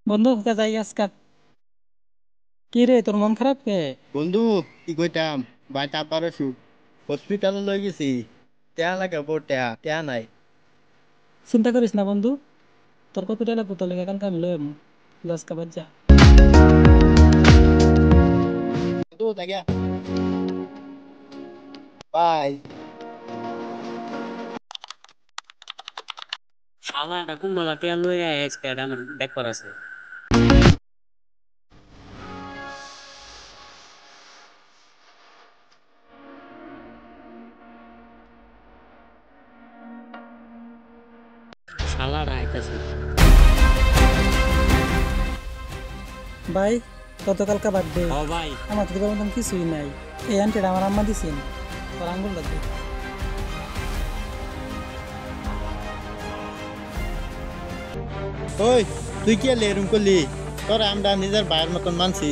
বন্ধু কোথায় যাই আজকাল? কি রে, তোর মন খারাপ কে? বন্ধু, কি কইতাম? ভাই তারপরে হসপিটালে লই গেছি। টেয়া লাগে বউ, টেয়া টেয়া নাই। চিন্তা করিস না বন্ধু, তোর কত টাকা লাগবে তোর লেগে কালকে আমি লই আজকে বাদ যা। বন্ধু তাকে ভাই। শালা এটা কোন বেলাতে লই আইছে এটা আমার দেখবার আছে। শালারা আইতাছে। ভাই, গতকালকে বার্থডে, ও ভাই, আমার তো দিবার মতন কিছুই নাই। এই আন্টিটা আমার আম্মা দিছেন, তোর আঙ্গুল লাগবে। ওই, তুই কি এলে এরম করলি? তোর আমরা নিজের ভাইয়ের মতন মানছি।